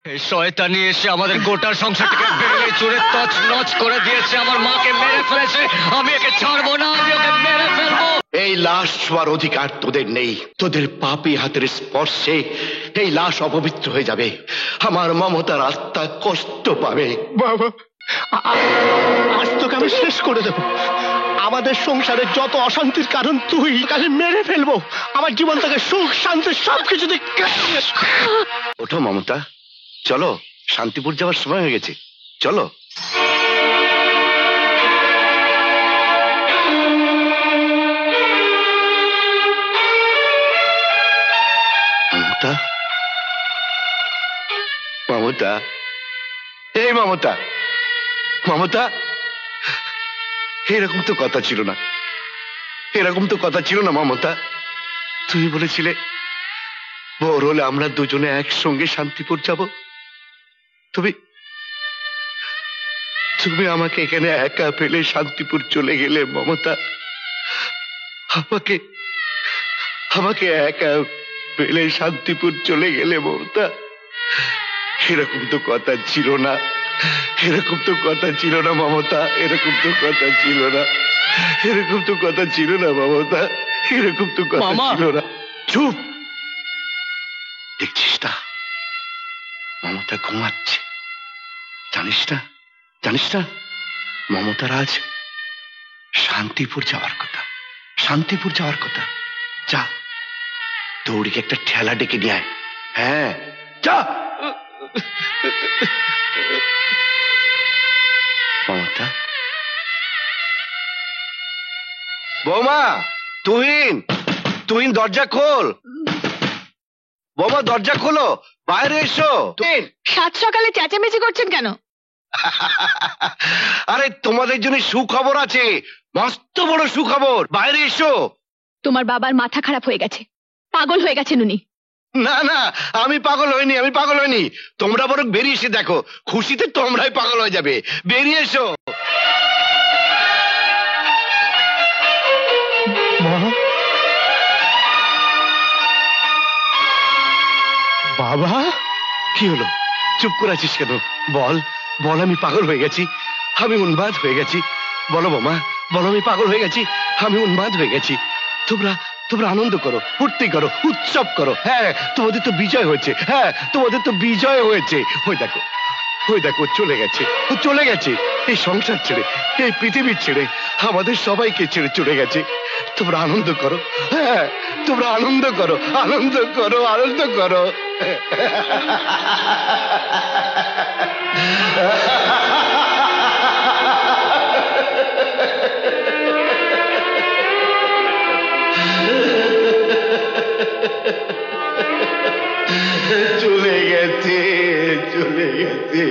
এই শয়তানি এসে আমাদের গোটা সংসারটাকে ভেঙে চুরে তছনছ করে দিয়েছে। আমার মাকে মেরে ফেলেছে, আমি একে ছাড়বো না, আমি ওকে মেরে ফেলবো। এই লাশ ছোঁয়ার অধিকার তোদের নেই। তোদের পাপী হাতের স্পর্শে এই লাশ অপবিত্র হয়ে যাবে। আমার মমতার আত্মা কষ্ট পাবে। বাবা, আজ তোকে আমি শেষ করে দেব। আমাদের সংসারে যত অশান্তির কারণ তুই, কাছে মেরে ফেলবো। আমার জীবন থেকে সুখ শান্তি সবকিছু তুই। ওঠো মমতা, চলো, শান্তিপুর যাওয়ার সময় হয়ে গেছে, চলো। মমতা, মমতা, এই মমতা, মমতা, এরকম তো কথা ছিল না, এরকম তো কথা ছিল না মমতা। তুমি বলেছিলে বড় হলে আমরা দুজনে একসঙ্গে শান্তিপুর যাব। তুমি তুমি আমাকে এখানে একা ফেলে শান্তিপুর চলে গেলে মমতা। আমাকে আমাকে একা ফেলে শান্তিপুর চলে গেলে মমতা। এরকম তো কথা ছিল না, এরকম তো কথা ছিল না মমতা, এরকম তো কথা ছিল না, এরকম তো কথা ছিল না মমতা, এরকম তো কথা ছিল না। চুপ! দেখছিস না মমতা ঘুমাচ্ছে? জানিস না, জানিস না মমতার আজ শান্তিপুর যাওয়ার কথা, শান্তিপুর যাওয়ার কথা। যা, দৌড়িকে একটা ঠেলা ডেকে নিয়ে আয়। হ্যাঁ, যা। মমতা, বৌমা, তুহিন, তুহিন দরজা খোল। বৌমা দরজা খোলো, বাইরে এসো। সাত সকালে চেঁচামেচি করছেন কেন? আরে তোমাদের জন্য সুখবর আছে, মস্ত বড় সুখবর, বাইরে এসো। তোমার বাবার মাথা খারাপ হয়ে গেছে, পাগল হয়ে গেছেন উনি। না না, আমি পাগল হইনি, আমি পাগল হইনি। তোমরা বরং বেরিয়ে এসে দেখো, খুশিতে তোমরাই পাগল হয়ে যাবে। বেরিয়ে এসো। বাবা, কি হলো? চুপ করে আছিস কেন? বল, বল আমি পাগল হয়ে গেছি, আমি উন্মাদ হয়ে গেছি। বলো বোমা, বলো আমি পাগল হয়ে গেছি, আমি উন্মাদ হয়ে গেছি। তোমরা তোমরা আনন্দ করো, ফুর্তি করো, উৎসব করো। হ্যাঁ, তোমাদের তো বিজয় হয়েছে, হ্যাঁ তোমাদের তো বিজয় হয়েছে। ওই দেখো, ওই দেখো, চলে গেছে, ও চলে গেছে। এই সংসার ছেড়ে, এই পৃথিবীর ছেড়ে, আমাদের সবাইকে ছেড়ে চলে গেছে। তোমরা আনন্দ করো, হ্যাঁ তোমরা আনন্দ করো, আনন্দ করো, আনন্দ করো। চলে গেছে, চলে গেছে।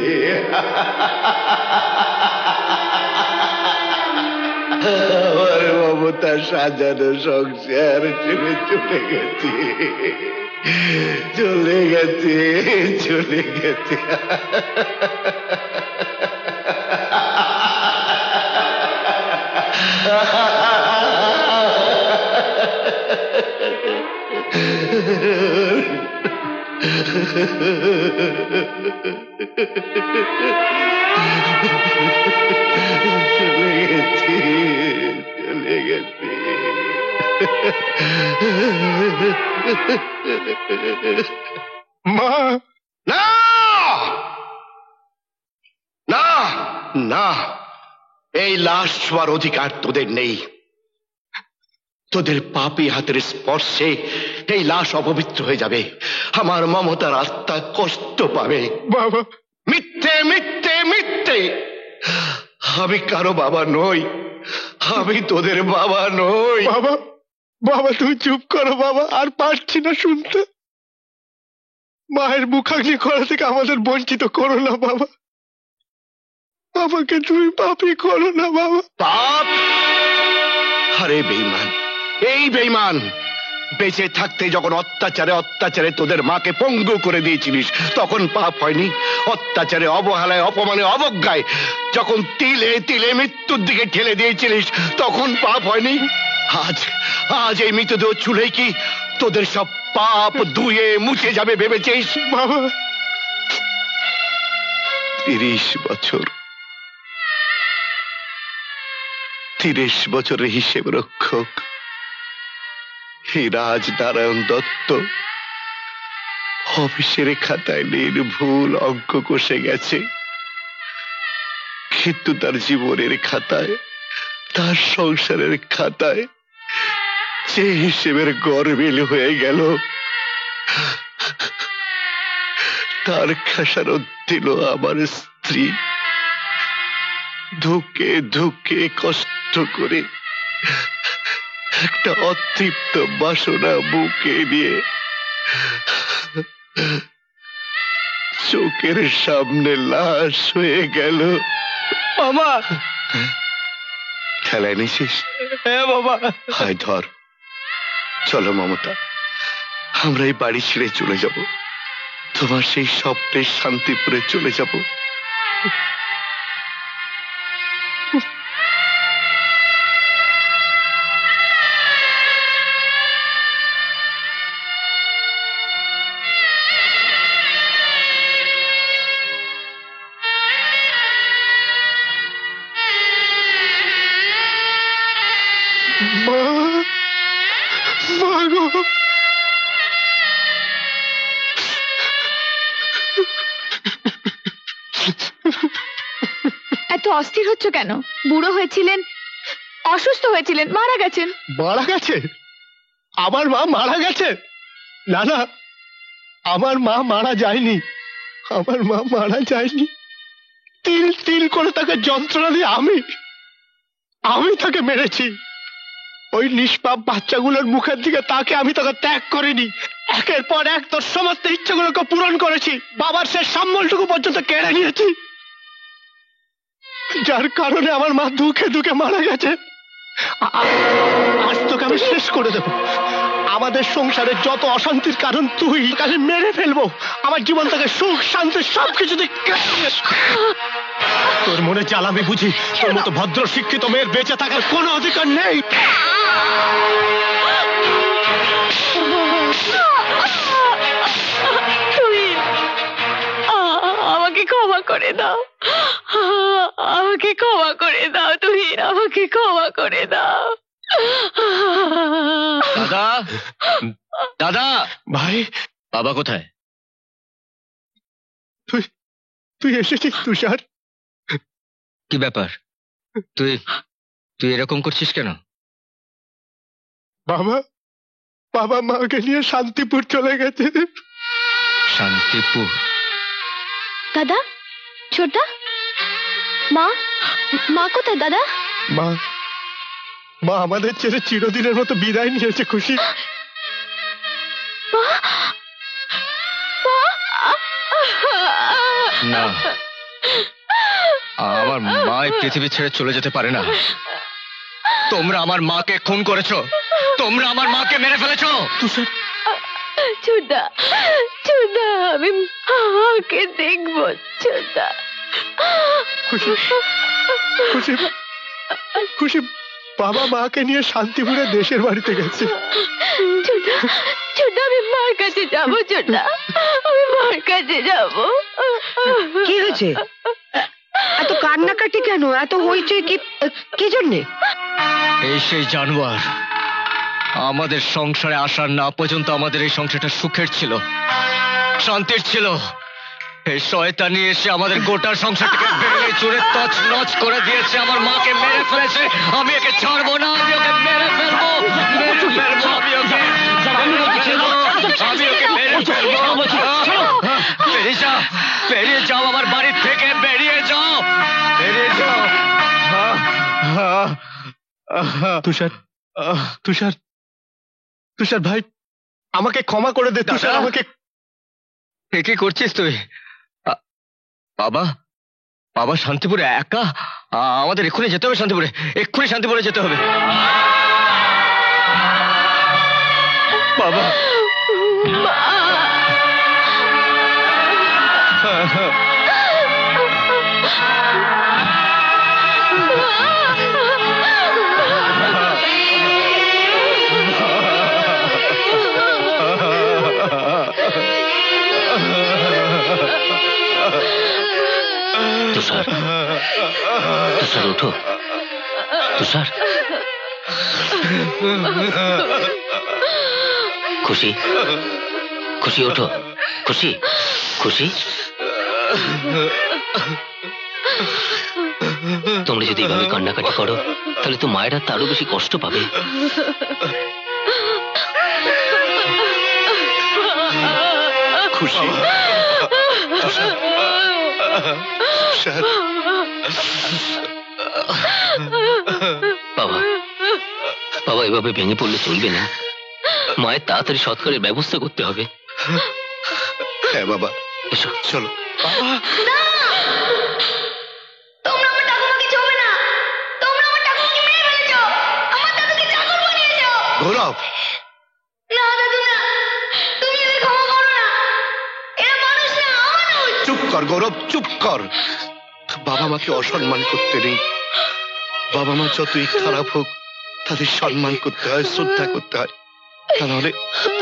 আমার মমতা সাজানো সংসার ছেড়ে চলে গেছে, চলে গেছে, চলে গেছে। চলে গেছে, চলে গেছে। মা, না না না, এই লাশ ছোঁয়ার অধিকার তোদের নেই। তোদের পাপী হাতের স্পর্শে এই লাশ অপবিত্র হয়ে যাবে। আমার মমতার আত্মা কষ্ট পাবে। বাবা, মিথ্যে, মিথ্যে, মিথ্যে। আমি কারো বাবা নই, আমি তোদের বাবা নই। বাবা, বাবা তুমি চুপ করো বাবা, আর পারছি না শুনতে। মায়ের মুখাগ্নি করা থেকে আমাদের বঞ্চিত করো না বাবা। আমাকে তুমি পাপী করো না বাবা। পাপ? আরে বেঈমান, এই বেঈমান, বেঁচে থাকতে যখন অত্যাচারে অত্যাচারে তোদের মাকে পঙ্গু করে দিয়েছিলিস তখন পাপ হয়নি? অত্যাচারে, অবহেলায়, অপমানে, অবজ্ঞায় যখন তিলে তিলে মৃত্যুর দিকে ঠেলে দিয়েছিলিস তখন পাপ হয়নি? আজ আজ এই মৃতদেহ ছুলে কি তোদের সব পাপ ধুয়ে মুছে যাবে ভেবেছিস? বাবা, 30 বছর, 30 বছরের হিসেব রক্ষক এই রাজনারায়ণ দত্ত অফিসের খাতায় নির্ভুল অঙ্ক কষে গেছে, কিন্তু তার জীবনের খাতায়, তার সংসারের খাতায় যে হিসেবের গরমিল হয়ে গেল, তার খেসারত দিল আমার স্ত্রী। ধুকে ধুকে কষ্ট করে একটা অতৃপ্ত বাসনা বুকে নিয়ে চোখের সামনে লাশ হয়ে গেল। বাবা, খেলায় নিছিস? হ্যাঁ বাবা। হায় ধর, চলো মমতা, আমরা এই বাড়ি ছেড়ে চলে যাব, তোমার সেই স্বপ্নের শান্তিপুরে চলে যাব। মা, মা গো, এত অস্থির হচ্ছ কেন? বুড়ো হয়েছিলেন, অসুস্থ হয়েছিলেন, মারা গেছেন। মারা গেছে? আমার মা মারা গেছে? না না, আমার মা মারা যায়নি, আমার মা মারা যায়নি। তিল তিল করে তাকে যন্ত্রণা দিয়ে আমি তাকে মেরেছি। ওই নিষ্পাপ বাচ্চাগুলোর মুখের দিকে তাকে আমি তাকে ত্যাগ করিনি, একের পর এক তোর সমস্ত ইচ্ছাগুলোকে পূরণ করেছি, বাবার শেষ সম্বলটুকু পর্যন্ত কেড়ে নিয়েছি, যার কারণে আমার মা দুঃখে দুঃখে মারা গেছে। আজ তোকে আমি শেষ করে দেব। আমাদের সংসারে যত অশান্তির কারণ তুই, তাকে মেরে ফেলবো। আমার জীবন থেকে সুখ শান্তি সবকিছু তোর মনে চাল আমি বুঝি। তোর মতো ভদ্র শিক্ষিত মেয়ের বেঁচে থাকার কোনো অধিকার নেই। তুই আমাকে ক্ষমা করে দাও, আমাকে ক্ষমা করে দাও, তুই আমাকে ক্ষমা করে দাও। দাদা, দাদা। ভাই, বাবা কোথায়? তুই এসেছিস তুষার? কি ব্যাপার, তুই তুই এরকম করছিস কেন? বাবা মাকে নিয়ে শান্তিপুর চলে গেছে। শান্তিপুর? দাদা, ছোটা, মা, মা কোথায় দাদা? মা আমাদের ছেড়ে চিরদিনের মতো বিদায় নিয়েছে। খুশি? না, আমার মা এই পৃথিবী ছেড়ে চলে যেতে পারে না। তোমরা আমার মাকে খুন করেছো, তোমরা আমার মাকে মেরে ফেলেছো। ছোটা, ছোটা, আমি মাকে দেখবো। ছোটা, খুশি, খুশি, খুশি বাবা মাকে নিয়ে শান্তিপুরে দেশের বাড়িতে গেছে। ছোটা, ছোটা, আমি মার কাছে যাবো। ছোটা, আমি মার কাছে যাবো। কি হয়েছে? এত কান্নাকাটি কেন? এত হইচই কি জন্যে? এই সেই জানোয়ার আমাদের সংসারে আসার না পর্যন্ত আমাদের এই সংসারটা সুখের ছিল, শান্তির ছিল। এই শয়তানি এসে আমাদের গোটা সংসারটাকে ভেঙে চুরে তছনছ করে দিয়েছে, আমার মাকে মেরে ফেলেছে। আমি একে ছাড়বো না, আমি ওকে মেরে ফেলবো, মেরে ফেলবো, আমি ওকে মেরে ফেলবো। বেরিয়ে যাও, বেরিয়ে যাও, আমার বাড়ি থেকে বেরিয়ে যাও, বেরিয়ে যাও। তুষার, তুষার, তুষার ভাই, আমাকে ক্ষমা করে দে। তুষার, আমাকে। কি করছিস তুই? বাবা, বাবা শান্তিপুরে একা? আমাদের এক্ষুনি যেতে হবে শান্তিপুরে, এক্ষুনি শান্তিপুরে যেতে হবে। বাবা, তুষার ওঠো, তুষার। খুশি, খুশি ওঠো, খুশি, খুশি। তোমরা যদি এভাবে কান্নাকাটি করো তাহলে তো মায়েরা তারও বেশি কষ্ট পাবে। খুশি, বাবা, বাবা এভাবে ভেঙে পড়লে চলবে না। মায়ের তাড়াতাড়ি সৎকারের ব্যবস্থা করতে হবে। হ্যাঁ বাবা, এসো। চলো। বাবা, গৌরব, চুপ কর গৌরব, চুপ কর। বাবা মাকে অসম্মান করতে নেই। বাবা মা যতই খারাপ হোক তাদের সম্মান করতে হয়, শ্রদ্ধা করতে হয়।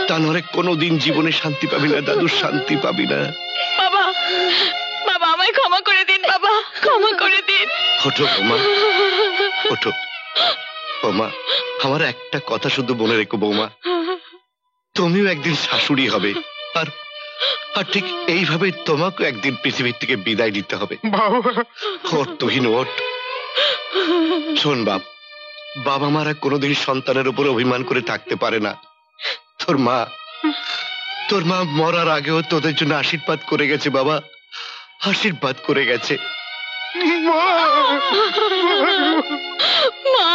তা নাহলে কোনোদিন জীবনে শান্তি পাবি না দাদু, শান্তি পাবি না। বাবা, বাবা আমায় ক্ষমা করে দিন, বাবা ক্ষমা করে দিন। ওঠো বৌমা, ওঠো বৌমা। আমার একটা কথা শুধু মনে রেখো বৌমা, তুমিও একদিন শাশুড়ি হবে, আর আর ঠিক এইভাবে তোমাকে একদিন পৃথিবীর থেকে বিদায় নিতে হবে। ওঠ তুহিন, ওঠ। শোন বাপ, বাবা মারা কোনোদিন সন্তানের উপর অভিমান করে থাকতে পারে না। তোর মা মরার আগেও তোদের জন্য আশীর্বাদ করে গেছে বাবা, আশীর্বাদ করে গেছে। মা,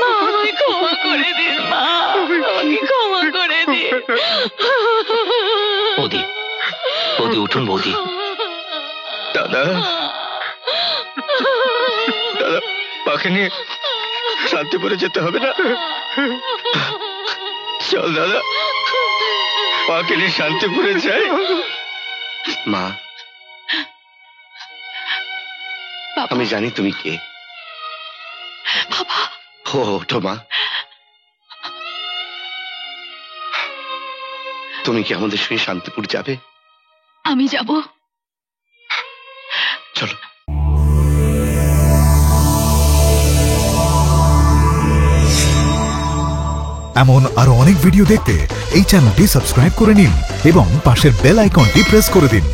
মা আমায় ক্ষমা করে দিন, মা আমাকে ক্ষমা করে দিন। বৌদি, বৌদি উঠুন বৌদি। দাদা, দাদা পাকে নিয়ে শান্তিপুরে যেতে হবে না? চল দাদা, পাকে নিয়ে শান্তিপুরে যাই। মা, আমি জানি তুমি কে। বাবা, ওঠো মা। তুমি কি আমাদের সঙ্গে শান্তিপুর যাবে? আমি যাব। চলো। এমন আরো অনেক ভিডিও দেখতে এই চ্যানেলটি সাবস্ক্রাইব করে নিন এবং পাশের বেল আইকনটি প্রেস করে দিন।